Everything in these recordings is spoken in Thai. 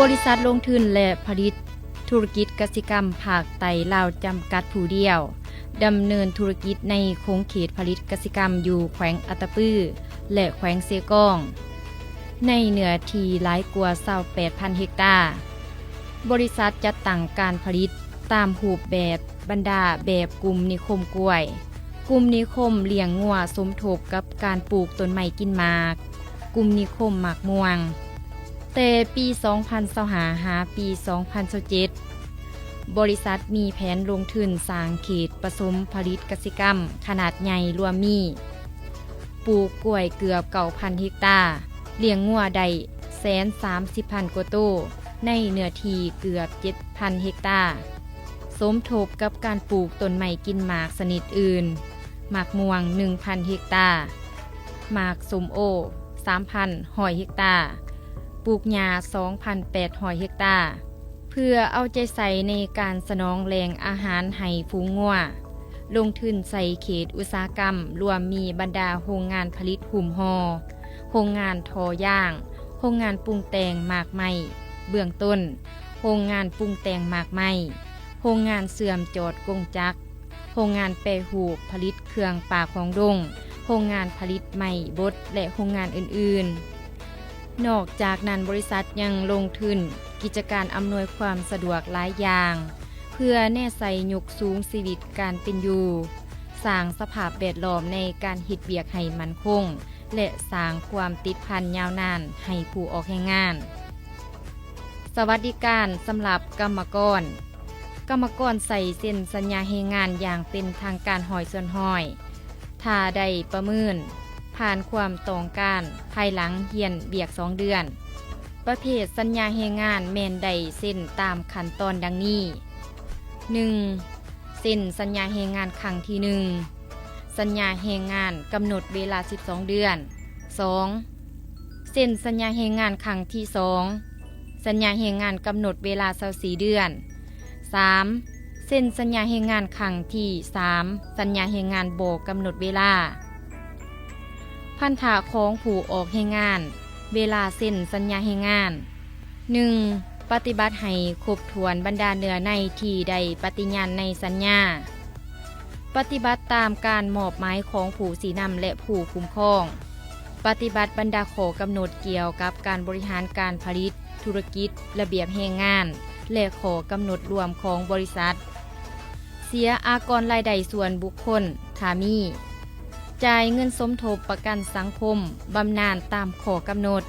บริษัทลงทุนและผลิตธุรกิจกสิกรรมภาคใต้ลาวจำกัดผู้เดียวดำเนินธุรกิจในโครงเขตผลิตกสิกรรมอยู่แขวงอัตตปือและแขวงเซกองในเนื้อที่หลายกว่า 28,000 เฮกตาร์บริษัทจัดตั้งการผลิตตามรูปแบบบรรดาแบบกลุ่มนิคมกล้วยกลุ่มนิคมเลี้ยงงัวสมทบกับการปลูกต้นไม้กินหมากกลุ่มนิคมหมากม่วงแต่ปี 2025 หาปี 2027 บริษัทมีแผนลงทุนสร้างเขตผสมผลิตกสิกรรมขนาดใหญ่รวมมีปลูกกล้วยเกือบ 9,000 เฮกตาร์เลี้ยงงัวได้130,000 กว่าตัวในเนื้อที่เกือบ 7,000 เฮกตาร์สมทบกับการปลูกต้นไม้กินหมากชนิดอื่นหมากม่วง 1,000 เฮกตาร์หมากส้มโอ 3,100 เฮกตาร์ปลูกหญ้า 2,800 เฮกตาร์เพื่อเอาใจใส่ในการสนองแรงอาหารให้ฝูงงัวลงทุนใส่เขตอุตสาหกรรมรวมมีบรรดาโรงงานผลิตหุ่มหอโรงงานทอย่างโรงงานปรุงแต่งหมากไม้เบื้องต้นโรงงานปรุงแต่งหมากไม้โรงงานเสื่อมจอดกงจักรโรงงานแปรรูปผลิตเครื่องป่าของดงโรงงานผลิตไม้บดและโรงงานอื่นๆนอกจากนั้นบริษัทยังลงทุนกิจการอำนวยความสะดวกหลายอย่างเพื่อแน่ใส่ยกสูงชีวิตการเป็นอยู่สร้างสภาพแวดล้อมในการเฮ็ดเวียกให้มั่นคงและสร้างความติดพันยาวนานให้ผู้ออกแรงงานสวัสดิการสำหรับกรรมกรใส่เซ็นสัญญาแรงงานอย่างเป็นทางการหอยส่วนหอยถ้าได้ประเมินผ่านความต้องการภายหลังเฮียนเบียก2 เดือนประเภทสัญญาแรงงานแม่นได้เส้นตามขั้นตอนดังนี้ 1. เส้นสัญญาแรงงานครั้งที่ 1สัญญาแรงงานกำหนดเวลา12 เดือน 2. เส้นสัญญาแรงงานครั้งที่ 2สัญญาแรงงานกำหนดเวลา24 เดือน 3. เส้นสัญญาแรงงานครั้งที่ 3สัญญาแรงงานบ่กำหนดเวลาพันธะของผู้ออกแรงงานเวลาเส้นสัญญาแรงงาน 1. ปฏิบัติให้ครบถ้วนบรรดาเนื้อในที่ได้ปฏิญาณในสัญญาปฏิบัติตามการมอบหมายของผู้สีนำและผู้คุ้มครองปฏิบัติบรรดาข้อกำหนดเกี่ยวกับการบริหารการผลิตธุรกิจระเบียบแรงงานและข้อกำหนดรวมของบริษัทเสียอากรรายได้ส่วนบุคคลถ้ามีจ่ายเงินสมทบประกันสังคมบำนาญตามข้อกำหนด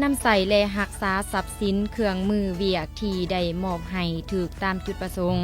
นำใส่และรักษาทรัพย์สินเครื่องมือเวียกที่ได้มอบให้ถูกตามจุดประสงค์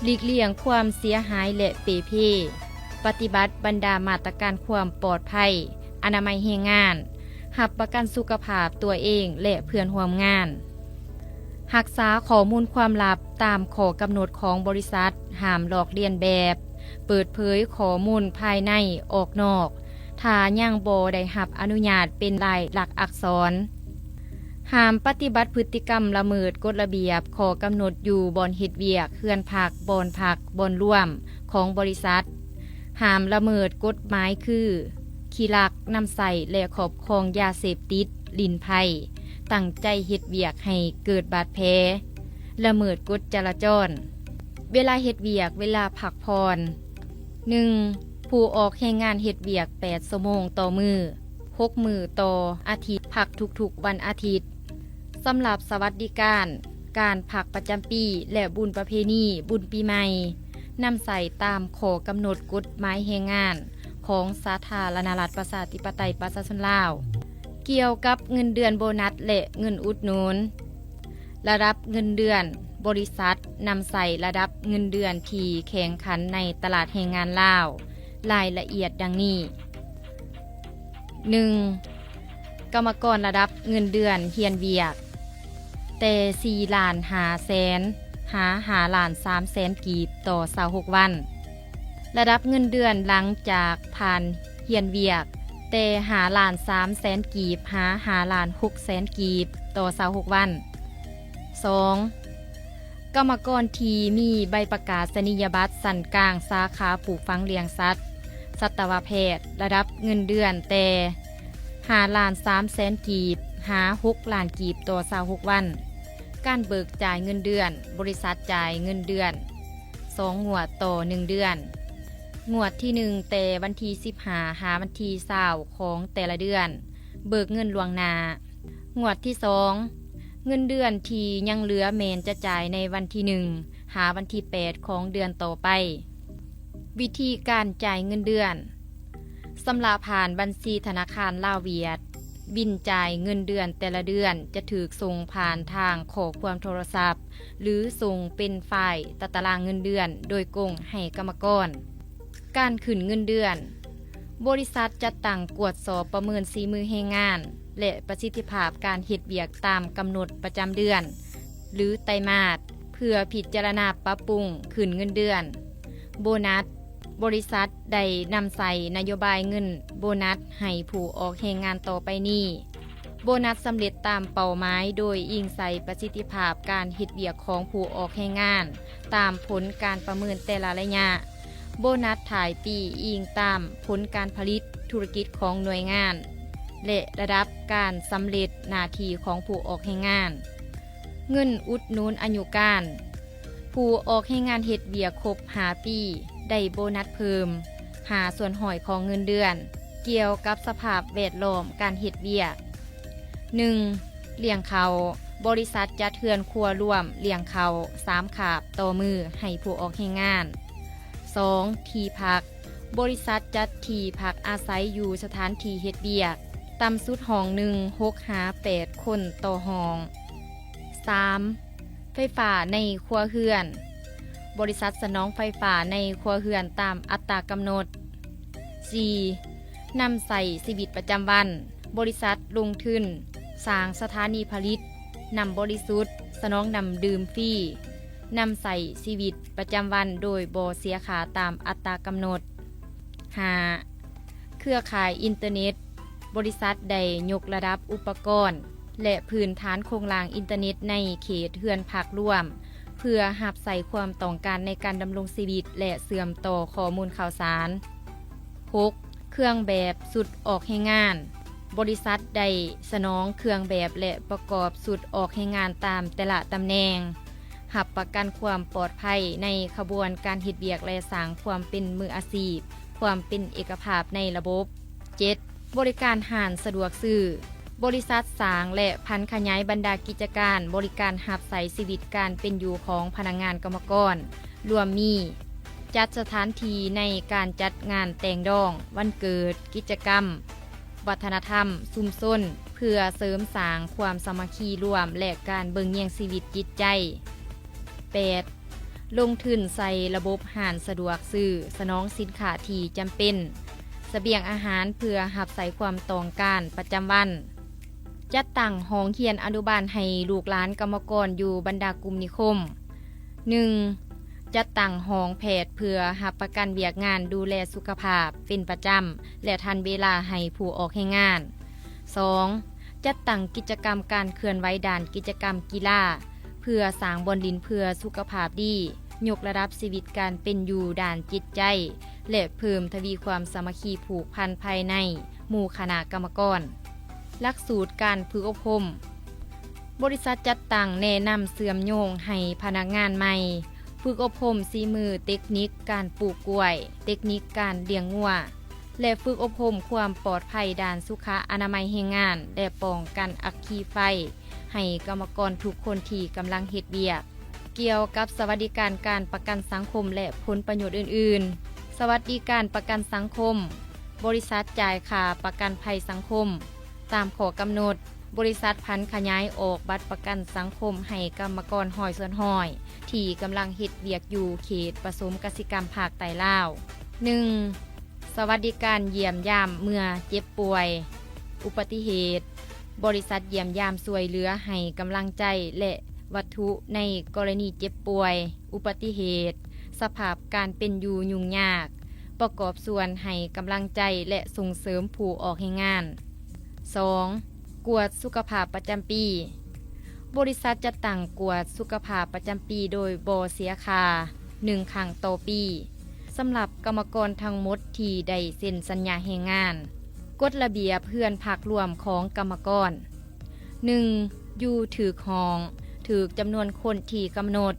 หลีกเลี่ยงความเสียหายและเปเพ ปฏิบัติบรรดามาตรการความปลอดภัยอนามัยแรงงานรับประกันสุขภาพตัวเองและเพื่อนร่วมงานรักษาข้อมูลความลับตามข้อกำหนดของบริษัทห้ามหลอกเลียนแบบเปิดเผยข้อมูลภายในออกนอกถ้ายังบ่ได้รับอนุญาตเป็นลายลักษณ์อักษรห้ามปฏิบัติพฤติกรรมละเมิดกฎระเบียบข้อกำหนดอยู่บ่อนเฮ็ดเวียกเฮือนพักบ่อนพักบ่อนร่วมของบริษัทห้ามละเมิดกฎหมายคือขี้ลักนำใส่และครอบครองยาเสพติดลิ้นไผ่ตั้งใจเฮ็ดเวียกให้เกิดบาดแผลละเมิดกฎจราจรเวลาเฮ็ดเวียกเวลาพักผ่อน 1. ผู้ออกแรงงานเฮ็ดเวียก8 ชั่วโมงต่อมือ6 มื้อต่ออาทิตย์พักทุกๆวันอาทิตย์สำหรับสวัสดิการพักประจำปีและบุญประเพณีบุญปีใหม่นำใส่ตามข้อกำหนดกฎหมายแรงงานของสาธารณรัฐประชาธิปไตยประชาชนลาวเกี่ยวกับเงินเดือนโบนัสและเงินอุดหนุนระดับเงินเดือนบริษัทนำใส่ระดับเงินเดือนที่แข่งขันในตลาดแรงงานลาวรายละเอียดดังนี้ 1. กรรมกรระดับเงินเดือนเฮียนเวียกแต่4 ล้าน5แสนหา5 ล้าน3แสนกีบต่อ26 วันระดับเงินเดือนหลังจากผ่านเฮียนเวียกแต่5 ล้าน3แสนกีบหา5 ล้าน6แสนกีบต่อ26 วัน 2. กรรมกรที่มีใบประกาศนียบัตรสันกลางสาขาปลูกฝังเลี้ยงสัตว์สัตวแพทย์ระดับเงินเดือนแต่5 ล้าน3แสนกีบ หา6ล้านกีบต่อ26วันการเบิกจ่ายเงินเดือนบริษัทจ่ายเงินเดือน2งวดต่อ1เดือนงวดที่1แต่วันที่15หาวันที่20ของแต่ละเดือนเบิกเงินล่วงหน้างวดที่2เงินเดือนที่ยังเหลือแม่นจะจ่ายในวันที่1หาวันที่8ของเดือนต่อไปวิธีการจ่ายเงินเดือนสำหรับผ่านบัญชีธนาคารลาวเวียดบินจ่ายเงินเดือนแต่ละเดือนจะถูกส่งผ่านทางข้อความโทรศัพท์หรือส่งเป็นไฟล์ตารางเงินเดือนโดยกงให้กรรมกรการขึ้นเงินเดือนบริษัทจะตั้งกวดสอบประเมินฝีมือแรงงานและประสิทธิภาพการเฮ็ดเวียกตามกำหนดประจำเดือนหรือไตรมาสเพื่อพิจารณาปรับปรุงขึ้นเงินเดือนโบนัสบริษัทได้นำใส่นโยบายเงินโบนัสให้ผู้ออกแรงงานต่อไปนี้โบนัสสำเร็จตามเป้าหมายโดยอิงใส่ประสิทธิภาพการเฮ็ดเวียกของผู้ออกแรงงานตามผลการประเมินแต่ละระยะโบนัสถ่ายปีอิงตามผลการผลิตธุรกิจของหน่วยงานและระดับการสำเร็จหน้าที่ของผู้ออกแรงงานเงินอุดหนุนอายุการผู้ออกแรงงานเฮ็ดเวียกครบ5ปีได้โบนัสเพิ่มหาส่วนหอยของเงินเดือนเกี่ยวกับสภาพแวดล้อมการเฮ็ดเวียก 1. เลี้ยงเขาบริษัทจัดเทือนครัวร่วมเลี้ยงเขา3ขาบต่อมือให้ผู้ออกแรงงาน 2. ที่พักบริษัทจัดที่พักอาศัยอยู่สถานที่เฮ็ดเวียกต่ำสุดห้องหนึ่ง6หา8คนต่อห้อง 3. ไฟฟ้าในครัวเรือนบริษัทสนองไฟฟ้าในครัวเรือนตามอัตรากำหนด 4. นำใส่ชีวิตประจำวันบริษัทลงทุนสร้างสถานีผลิตนำบริสุทธิ์สนองนำดื่มฟรีนำใส่ชีวิตประจำวันโดยบ่เสียค่าตามอัตรากำหนด 5. เครือข่ายอินเทอร์เน็ตบริษัทได้ยกระดับอุปกรณ์และพื้นฐานโครงสร้างอินเทอร์เน็ตในเขตเรือนพักร่วมเพื่อรับใส่ความต้องการในการดำรงชีวิตและเสื่อมต่อข้อมูลข่าวสาร 6. เครื่องแบบสุดออกแรงงานบริษัทได้สนองเครื่องแบบและประกอบสุดออกแรงงานตามแต่ละตำแหน่งรับประกันความปลอดภัยในขบวนการเฮ็ดเวียกและสร้างความเป็นมืออาชีพความเป็นเอกภาพในระบบ 7. บริการห้านสะดวกซื้อบริษัทสร้างและพันขยายบรรดากิจการบริการรับใส่ชีวิตการเป็นอยู่ของพนักงานกรรมกรรวมมีจัดสถานที่ในการจัดงานแต่งดองวันเกิดกิจกรรมวัฒนธรรมชุมชนเพื่อเสริมสร้างความสามัคคีร่วมและการเบิ่งแยงชีวิตจิตใจ 8. ลงทุนใส่ระบบห้านสะดวกซื้อสนองสินค้าที่จำเป็นเสบียงอาหารเพื่อรับใส่ความต้องการประจำวันจัดตั้งห้องเรียนอนุบาลให้ลูกหลานกรรมกรอยู่บรรดากลุ่มนิคม 1. จัดตั้งห้องแพทย์เพื่อรับประกันเวียกงานดูแลสุขภาพเป็นประจำและทันเวลาให้ผู้ออกแรงงาน 2. จัดตั้งกิจกรรมการเคลื่อนไหวด้านกิจกรรมกีฬาเพื่อสร้างบอนดินเพื่อสุขภาพดียกระดับชีวิตการเป็นอยู่ด้านจิตใจและเพิ่มทวีความสามัคคีผูกพันภายในหมู่คณะกรรมกรหลักสูตรการฝึกอบรมบริษัทจัดตั้งแนะนำเสื่อมโยงให้พนักงานใหม่ฝึกอบรมฝีมือเทคนิคการปลูกกล้วยเทคนิคการเลี้ยงงัวและฝึกอบรมความปลอดภัยด้านสุขอนามัยแรงงานและป้องกันอัคคีไฟให้กรรมกรทุกคนที่กำลังเฮ็ดเวียกเกี่ยวกับสวัสดิการการประกันสังคมและผลประโยชน์อื่นๆสวัสดิการประกันสังคมบริษัทจ่ายค่าประกันภัยสังคมตามข้อกำหนดบริษัทพันขยายออกบัตรประกันสังคมให้กรรมกรห้อยส่วนห้อยที่กำลังเฮ็ดเวียกอยู่เขตผสมกสิกรรมภาคใต้ลาว 1. สวัสดิการเยี่ยมยามเมื่อเจ็บป่วยอุบัติเหตุบริษัทเยี่ยมยามช่วยเหลือให้กำลังใจและวัตถุในกรณีเจ็บป่วยอุบัติเหตุสภาพการเป็นอยู่ยุ่งยากประกอบส่วนให้กำลังใจและส่งเสริมผู้ออกแรงงาน 2. กวดสุขภาพประจำปีบริษัทจะตั้งกวดสุขภาพประจำปีโดยบ่เสียค่า1ครั้งต่อปีสำหรับกรรมกรทั้งหมดที่ได้เซ็นสัญญาแรงงานกฎระเบียบเพื่อนพักร่วมของกรรมกร 1. อยู่ถือห้องถือจำนวนคนที่กำหนด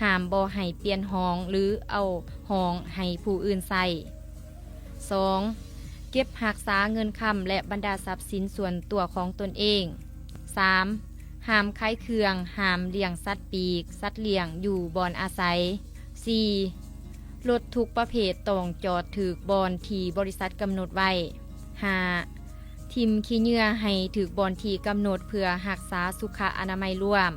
ห้ามบ่ให้เปลี่ยนห้องหรือเอาห้องให้ผู้อื่นใส่ 2. เก็บรักษาเงินคำและบรรดาทรัพย์สินส่วนตัวของตนเอง 3. ห้ามขายเครื่องห้ามเลี้ยงสัตว์ปีกสัตว์เลี้ยงอยู่บ่อนอาศัย 4. รถทุกประเภทต้องจอดถือบอนที่บริษัทกำหนดไว้ 5. ทิมขี้เหงื่อให้ถือบอนที่กำหนดเพื่อรักษาสุขอนามัยร่วม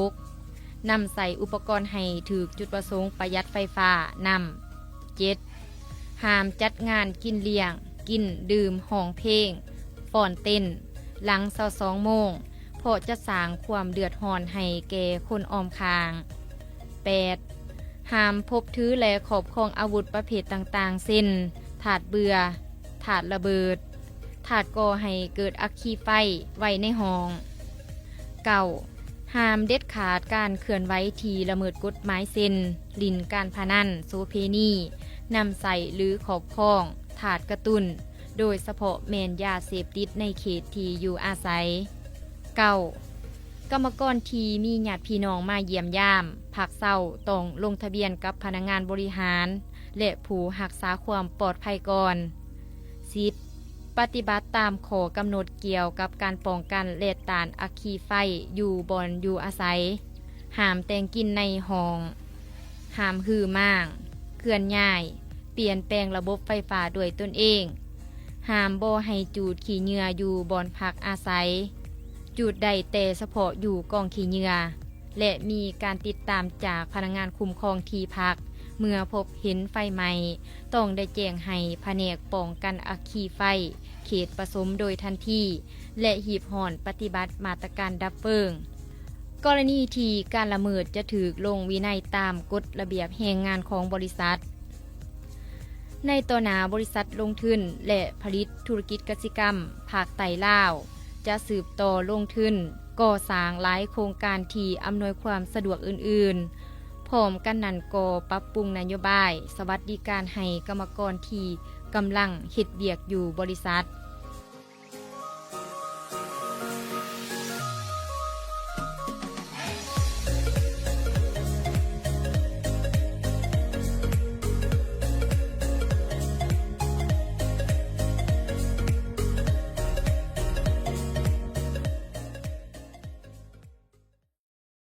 6. นำใส่อุปกรณ์ให้ถือจุดประสงค์ประหยัดไฟฟ้านำ 7. ห้ามจัดงานกินเลี้ยงกินดื่มห้องเพลงฟ้อนเต้นหลัง22 โมงเพราะจะสร้างความเดือดร้อนให้แก่คนอ้อมข้าง 8. ห้ามพบถือและครอบครองอาวุธประเภทต่างๆเช่นถาดเบื่อถาดระเบิดถาดก่อให้เกิดอัคคีไฟไว้ในห้อง 9. ห้ามเด็ดขาดการเคลื่อนไหวที่ละเมิดกฎหมายเช่นลิ่นการพนันโสเพณีนำใส่หรือครอบครองถาดกระตุนโดยเฉพาะแมนยาเสพติดในเขตที่อยู่อาศัย 9. กรรมกรที่มีญาติพี่น้องมาเยี่ยมยามพักเศร้าต้องลงทะเบียนกับพนักงานบริหารและผู้รักษาความปลอดภัยก่อน 10. ปฏิบัติตามข้อกำหนดเกี่ยวกับการป้องกันและต้านอัคคีไฟอยู่บ่อนอยู่อาศัยห้ามแต่งกินในห้องห้ามหือม่างเคลื่อนย้ายเปลี่ยนแปลงระบบไฟฟ้าด้วยตนเองห้ามบ่ให้จูดขี้เหงื่ออยู่บ่อนพักอาศัยจูดได้แต่เฉพาะอยู่กองขี้เหงื่อและมีการติดตามจากพนักงานคุ้มครองที่พักเมื่อพบเห็นไฟไหม้ต้องได้แจ้งให้แผนกป้องกันอัคคีไฟเขตผสมโดยทันทีและหีบห่อนปฏิบัติมาตรการดับเพลิงกรณีที่การละเมิดจะถูกลงวินัยตามกฎระเบียบแรงงานของบริษัทในต่อหน้าบริษัทลงทุนและผลิตธุรกิจกสิกรรมภาคใต้ลาวจะสืบต่อลงทุนก่อสร้างหลายโครงการที่อำนวยความสะดวกอื่นๆพร้อมกันนั้นก็ปรับปรุงนโยบายสวัสดิการให้กรรมกรที่กำลังเฮ็ดเวียกอยู่บริษัท